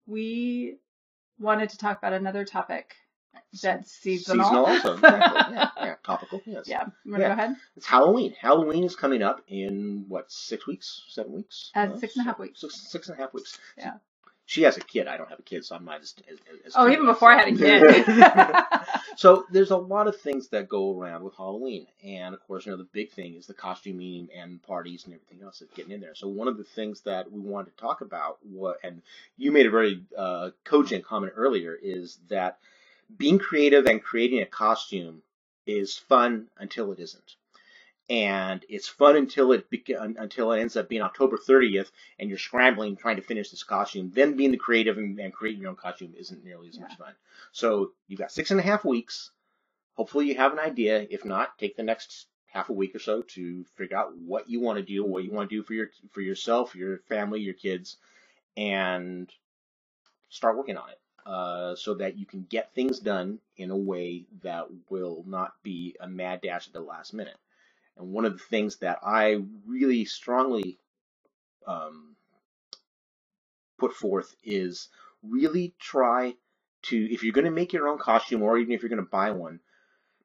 we wanted to talk about another topic that's seasonal. Seasonal also, exactly. Yeah, topical, yes. Yeah, you want to go ahead? It's Halloween. Halloween is coming up in, what, 6 weeks, 7 weeks? 6.5 weeks. 6.5 weeks. Yeah. She has a kid. I don't have a kid, so I'm not as oh, even before I had a kid. So there's a lot of things that go around with Halloween. And, of course, the big thing is the costuming and parties and everything else that's getting in there. So one of the things that we wanted to talk about, and you made a very cogent comment earlier, is that being creative and creating a costume is fun until it isn't. And it's fun until it ends up being October 30th and you're scrambling trying to finish this costume. Then being the creative and creating your own costume isn't nearly as much fun. So you've got 6.5 weeks. Hopefully you have an idea. If not, take the next half a week or so to figure out what you want to do, what you want to do for yourself, your family, your kids, and start working on it. So that you can get things done in a way that will not be a mad dash at the last minute. And one of the things that I really strongly put forth is really try to, if you're going to make your own costume or even if you're going to buy one,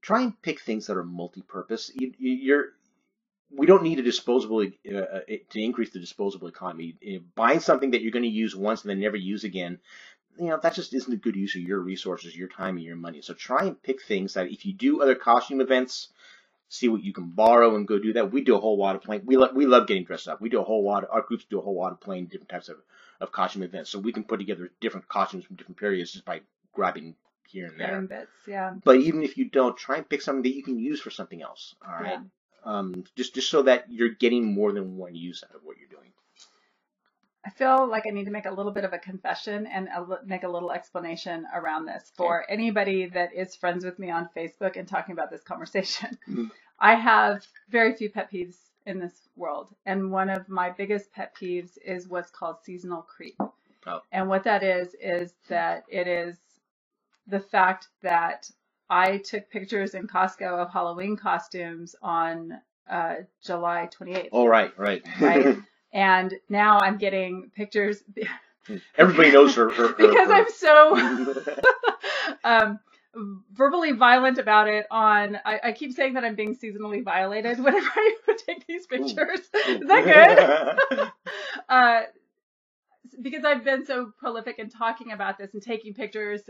try and pick things that are multi-purpose. We don't need a disposable to increase the disposable economy. Buying something that you're going to use once and then never use again, that just isn't a good use of your resources, your time, and your money. So try and pick things that if you do other costume events, see what you can borrow and go do that. We do a whole lot of playing. We love getting dressed up. Our groups do a whole lot of playing different types of costume events. So we can put together different costumes from different periods just by grabbing here and there. Bits, yeah. But even if you don't, try and pick something that you can use for something else. All right. Yeah. Just so that you're getting more than one use out of what you're doing. I feel like I need to make a little bit of a confession and make a little explanation around this for anybody that is friends with me on Facebook and talking about this conversation. Mm-hmm. I have very few pet peeves in this world. And one of my biggest pet peeves is what's called seasonal creep. Oh. And what that is that it is the fact that I took pictures in Costco of Halloween costumes on July 28th. Oh, right. Right. And now I'm getting pictures. Everybody knows her. Because I'm so verbally violent about it I keep saying that I'm being seasonally violated whenever I take these pictures. Ooh. Is that good? Because I've been so prolific in talking about this and taking pictures.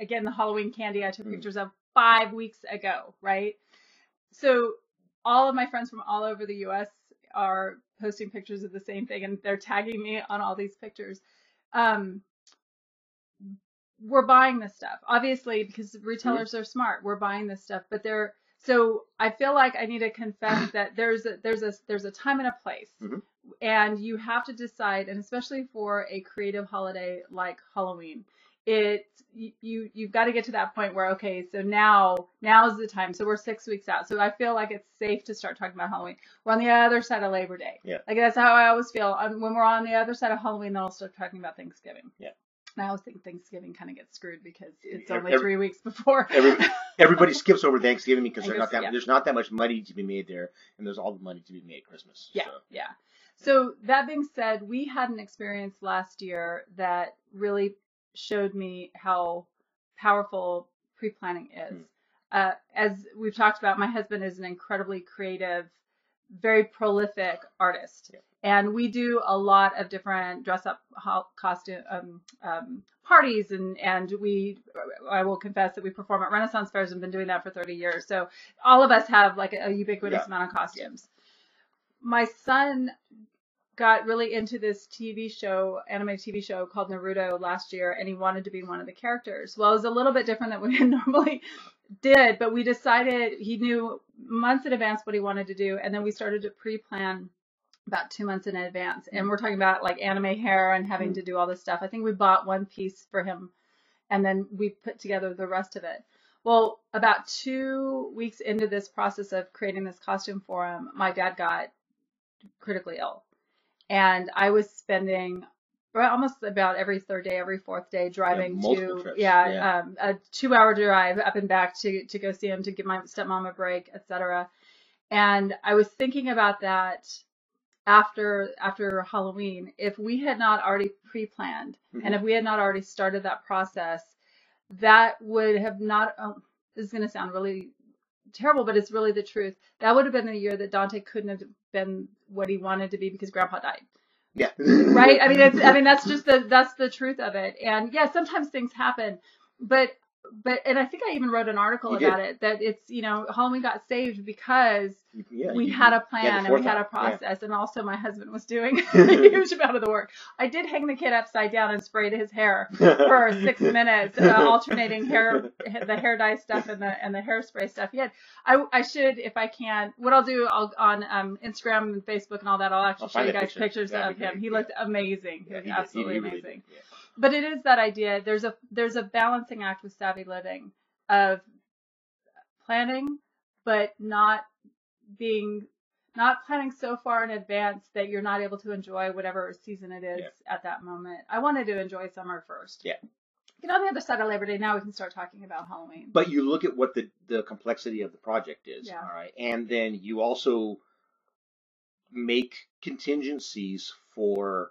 Again, the Halloween candy I took pictures of 5 weeks ago, right? So all of my friends from all over the U.S. are posting pictures of the same thing, and they're tagging me on all these pictures. We're buying this stuff, obviously, because retailers are smart. We're buying this stuff, but so I feel like I need to confess that there's a time and a place, and you have to decide, and especially for a creative holiday like Halloween, you've got to get to that point where, okay, so now's the time. So we're 6 weeks out. So I feel like it's safe to start talking about Halloween. We're on the other side of Labor Day. Yeah. Like that's how I always feel. When we're on the other side of Halloween, then I'll start talking about Thanksgiving. Yeah. And I always think Thanksgiving kind of gets screwed because it's only 3 weeks before. Everybody skips over Thanksgiving because there's not that much money to be made there, and there's all the money to be made at Christmas. Yeah. So. Yeah. So that being said, we had an experience last year that really showed me how powerful pre-planning is. As we've talked about, my husband is an incredibly creative, very prolific artist. Yeah. And we do a lot of different dress-up costume parties, and I will confess that we perform at Renaissance fairs and been doing that for 30 years. So all of us have like a ubiquitous amount of costumes. My son got really into this animated TV show called Naruto last year, and he wanted to be one of the characters. Well, it was a little bit different than we normally did, but we decided he knew months in advance what he wanted to do, and then we started to pre-plan about 2 months in advance. And we're talking about like anime hair and having to do all this stuff. I think we bought one piece for him, and then we put together the rest of it. Well, about 2 weeks into this process of creating this costume for him, my dad got critically ill. And I was spending almost about every third day, every fourth day driving a 2-hour drive up and back to go see him, to give my stepmom a break, etc. And I was thinking about that after Halloween, if we had not already pre-planned and if we had not already started that process, that would have not, this is going to sound really terrible, but it's really the truth. That would have been a year that Dante couldn't have been what he wanted to be because Grandpa died. Yeah. Right? I mean, that's just that's the truth of it. And yeah, sometimes things happen, but and I think I even wrote an article about it, that it's, Halloween got saved because we had a plan and we had a process, and also my husband was doing a huge amount of the work. I did hang the kid upside down and sprayed his hair for 6 minutes, alternating the hair dye stuff and the hairspray stuff. Yet I should, if I can, what I'll do, on Instagram and Facebook and all that, I'll actually show you guys pictures of him. He looked amazing. He was absolutely amazing. Really, but it is that idea. There's a balancing act with savvy living of planning, but not planning so far in advance that you're not able to enjoy whatever season it is at that moment. I wanted to enjoy summer first. Yeah. Get on the other side of Labor Day. Now we can start talking about Halloween. But you look at what the complexity of the project is, all right, and then you also make contingencies for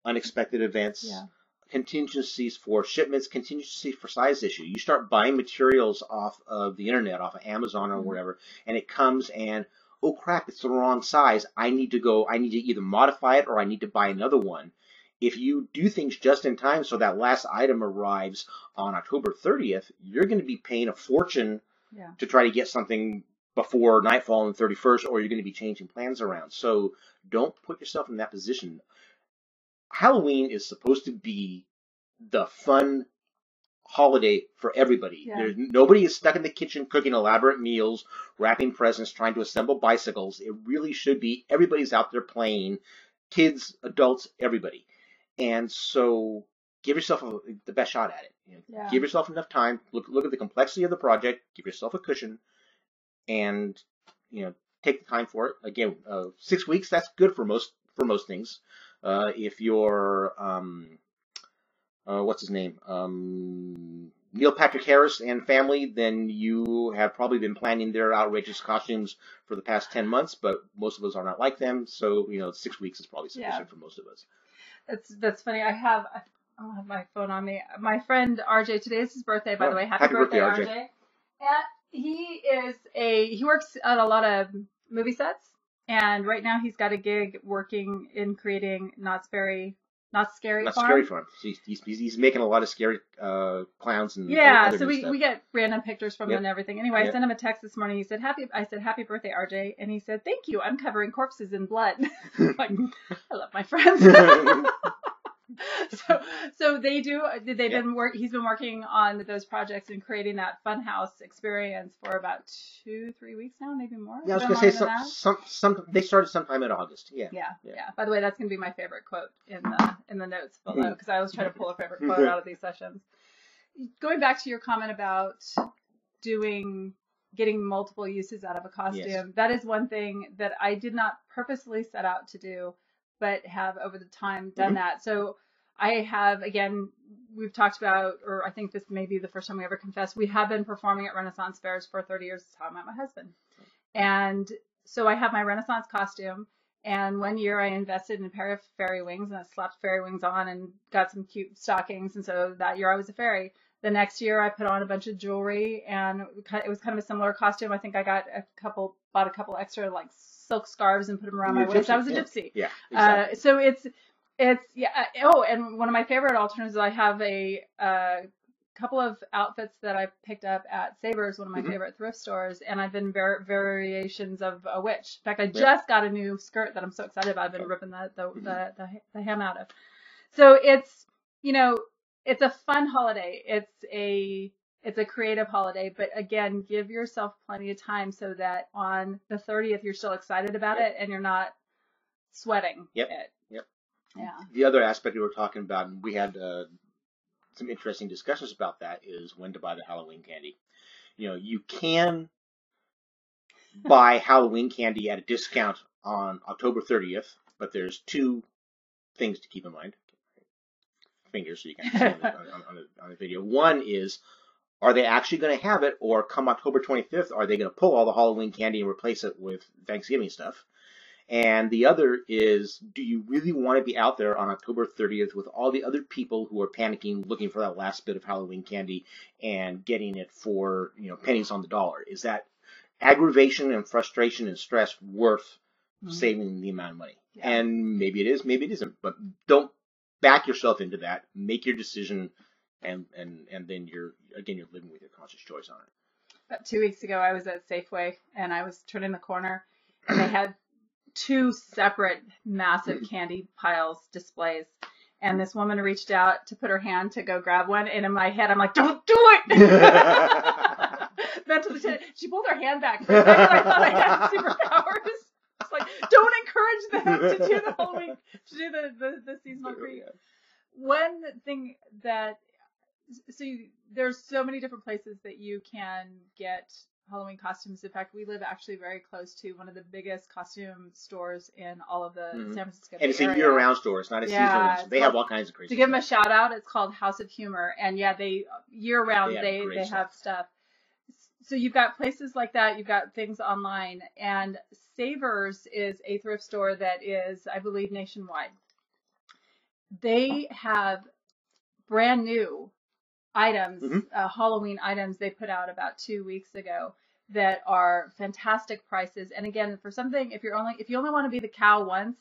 unexpected events. Yeah. Contingencies for shipments, contingencies for size issue. You start buying materials off of the internet, off of Amazon or whatever, and it comes and, oh crap, it's the wrong size. I need to either modify it or I need to buy another one. If you do things just in time so that last item arrives on October 30th, you're going to be paying a fortune to try to get something before nightfall on the 31st, or you're going to be changing plans around. So don't put yourself in that position. Halloween is supposed to be the fun holiday for everybody. Yeah. Nobody is stuck in the kitchen cooking elaborate meals, wrapping presents, trying to assemble bicycles. It really should be everybody's out there playing, kids, adults, everybody. And so give yourself the best shot at it. Give yourself enough time. Look at the complexity of the project. Give yourself a cushion, and take the time for it. Again, 6 weeks, that's good for most things. If you're what's his name, Neil Patrick Harris and family, then you have probably been planning their outrageous costumes for the past 10 months, but most of us are not like them. So 6 weeks is probably sufficient for most of us. That's funny. I don't have my phone on me. My friend RJ, today is his birthday, by the way. Happy birthday, RJ. And he works at a lot of movie sets. And right now he's got a gig working in creating Not Scary Farm. He's making a lot of scary clowns and other so we get random pictures from him and everything. Anyway, I sent him a text this morning. He said happy birthday, RJ, and he said thank you. I'm covering corpses in blood. Like, I love my friends. So they've been he's been working on those projects and creating that funhouse experience for about 2-3 weeks now, maybe more. Yeah, I was going to say they started sometime in August. Yeah. By the way, that's going to be my favorite quote in the notes below, because I always try to pull a favorite quote out of these sessions. Going back to your comment about getting multiple uses out of a costume, that is one thing that I did not purposely set out to do, but have over the time done that. So I have, again, we've talked about, or I think this may be the first time we ever confessed, we have been performing at Renaissance fairs for 30 years. That's how I met my husband. And so I have my Renaissance costume. And one year I invested in a pair of fairy wings, and I slapped fairy wings on and got some cute stockings. And so that year I was a fairy. The next year I put on a bunch of jewelry, and it was kind of a similar costume. I think I bought a couple extra like silk scarves and put them around my waist. I was a gypsy. Yeah. Exactly. So it's Oh, and one of my favorite alternatives, I have a couple of outfits that I picked up at Savers, one of my favorite thrift stores, and I've been variations of a witch. In fact, I just got a new skirt that I'm so excited about. I've been ripping the hem out of. So it's a fun holiday. It's a creative holiday, but again, give yourself plenty of time so that on the 30th you're still excited about it and you're not sweating it. Yeah. The other aspect we were talking about, and we had some interesting discussions about that, is when to buy the Halloween candy. You can buy Halloween candy at a discount on October 30th, but there's two things to keep in mind. Fingers, so you can see on the video. One is, are they actually going to have it, or come October 25th, are they going to pull all the Halloween candy and replace it with Thanksgiving stuff? And the other is, do you really want to be out there on October 30th with all the other people who are panicking, looking for that last bit of Halloween candy and getting it for, pennies on the dollar? Is that aggravation and frustration and stress worth saving the amount of money? Yeah. And maybe it is, maybe it isn't. But don't back yourself into that. Make your decision, and then you're living with your conscious choice on it. About 2 weeks ago, I was at Safeway, and I was turning the corner, and they had 2 separate massive candy piles displays. And this woman reached out to put her hand to go grab one, and in my head, I'm like, don't do it! She pulled her hand back for a second. I thought I had superpowers. It's like, don't encourage them to do the Halloween, to do the seasonal treat. One thing that, there's so many different places that you can get Halloween costumes. In fact, we live actually very close to one of the biggest costume stores in all of the San Francisco Bay And it's area. a year-round store. It's not a seasonal one. They have all kinds of crazy stuff. To give them a shout-out, it's called House of Humor. And yeah, year-round, they have stuff. So you've got places like that. You've got things online. And Savers is a thrift store that is, I believe, nationwide. They have brand new items, Halloween items they put out about 2 weeks ago that are fantastic prices. And again, for something, if you only want to be the cow once,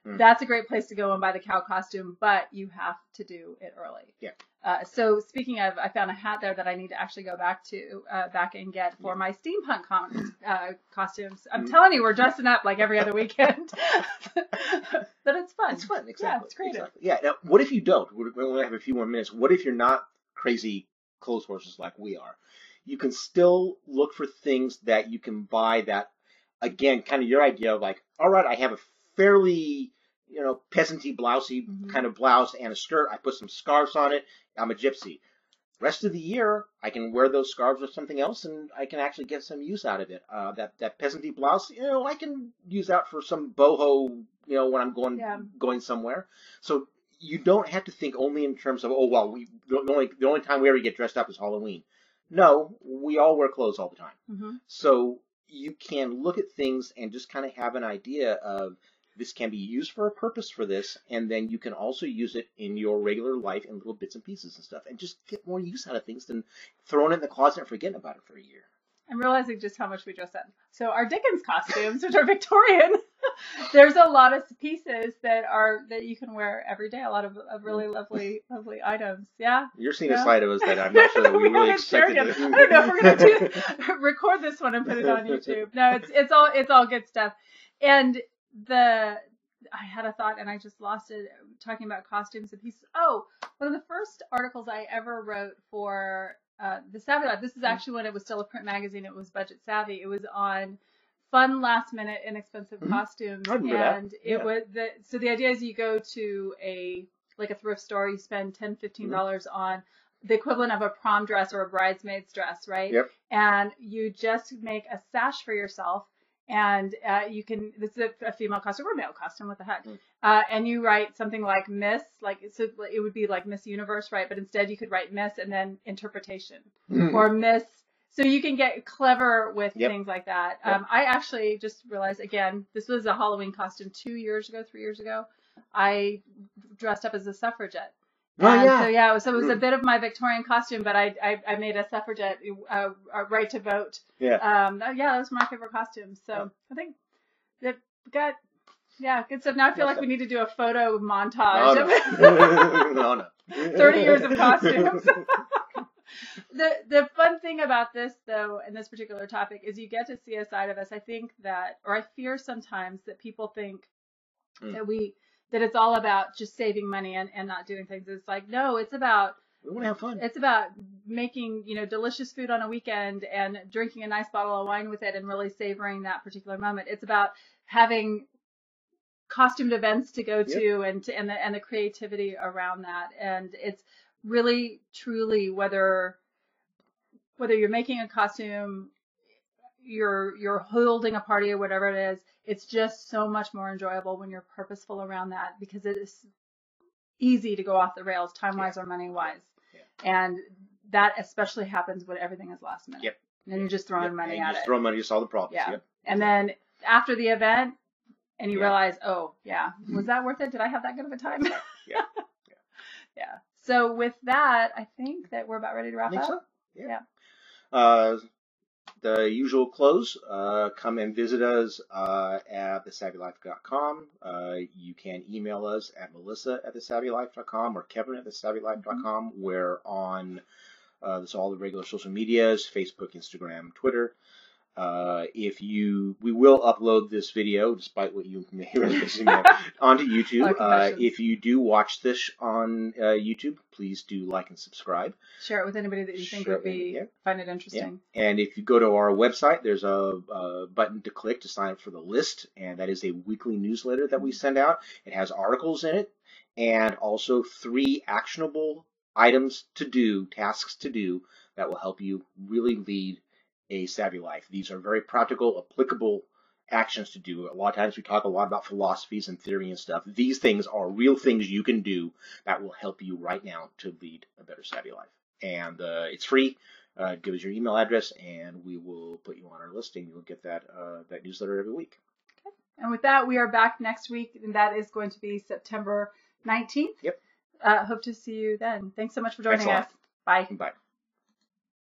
that's a great place to go and buy the cow costume, but you have to do it early. Yeah. So speaking of, I found a hat there that I need to actually go back and get for my steampunk costumes. I'm telling you, we're dressing up like every other weekend. But it's fun. It's fun, exactly. Yeah, it's creative. Exactly. Yeah. Now, what if you don't? We only have a few more minutes. What if you're not crazy clothes horses like we are? You can still look for things that you can buy that, again, kind of your idea of like, all right, I have a fairly, peasanty, blousey kind of blouse and a skirt. I put some scarves on it. I'm a gypsy. Rest of the year, I can wear those scarves with something else, and I can actually get some use out of it. That peasanty blouse, I can use that for some boho, when I'm going somewhere. So you don't have to think only in terms of, the only time we ever get dressed up is Halloween. No, we all wear clothes all the time. So you can look at things and just kind of have an idea of, this can be used for a purpose for this, and then you can also use it in your regular life in little bits and pieces and stuff, and just get more use out of things than throwing it in the closet and forgetting about it for a year. I'm realizing just how much we dress up. So our Dickens costumes, which are Victorian, there's a lot of pieces that you can wear every day. A lot of really lovely items. Yeah. You're seeing a side of us that I'm not sure that we really expected to. I don't know if we're going to record this one and put it on YouTube. No, it's all good stuff. And I had a thought and I just lost it, talking about costumes and pieces. Oh, one of the first articles I ever wrote for the Savvy Life. This is actually when it was still a print magazine. It was Budget Savvy. It was on fun, last minute, inexpensive costumes. And it was the idea is you go to a thrift store, you spend $10-15 on the equivalent of a prom dress or a bridesmaid's dress, right? Yep. And you just make a sash for yourself. And this is a female costume or male costume, what the heck? And you write something like Miss, so it would be like Miss Universe, right? But instead you could write Miss and then interpretation or Miss. So you can get clever with things like that. I actually just realized, again, this was a Halloween costume 3 years ago. I dressed up as a suffragette. So it was a bit of my Victorian costume, but I made a suffragette right to vote. That was my favorite costume. So I think that got good stuff. Now I feel like we need to do a photo montage of 30 years of costumes. The fun thing about this, though, and this particular topic, is you get to see a side of us. I think I fear sometimes that people think that it's all about just saving money and not doing things. It's like, no, it's about, we want to have fun. It's about making, delicious food on a weekend and drinking a nice bottle of wine with it and really savoring that particular moment. It's about having costumed events to go to and the creativity around that. And it's really, truly, whether you're making a costume, you're holding a party or whatever it is, it's just so much more enjoyable when you're purposeful around that, because it is easy to go off the rails time-wise or money-wise. And that especially happens when everything is last minute. And then you're just throwing money at it. Just throw money to solve the problems. And then after the event, and you Yeah. realize, oh, yeah, was that worth it? Did I have that good of a time? Yeah. Yeah. So with that, I think that we're about ready to I wrap think up. so. Yeah. Yeah. The usual close, come and visit us at thesavvylife.com. You can email us at melissa@thesavvylife.com or kevin@thesavvylife.com. We're on there's all the regular social medias, Facebook, Instagram, Twitter. We will upload this video, despite what you may hear onto YouTube. If you do watch this on YouTube, please do like and subscribe. Share it with anybody that you think would find it interesting. Yeah. And if you go to our website, there's a button to click to sign up for the list, and that is a weekly newsletter that we send out. It has articles in it, and also 3 actionable items to do, tasks to do, that will help you really lead a savvy life. These are very practical, applicable actions to do. A lot of times we talk a lot about philosophies and theory and stuff. These things are real things you can do that will help you right now to lead a better savvy life. And it's free. Give us your email address, and we will put you on our list, and you'll get that newsletter every week. Okay. And with that, we are back next week, and that is going to be September 19th. Yep. Hope to see you then. Thanks so much for joining us. Bye. Bye.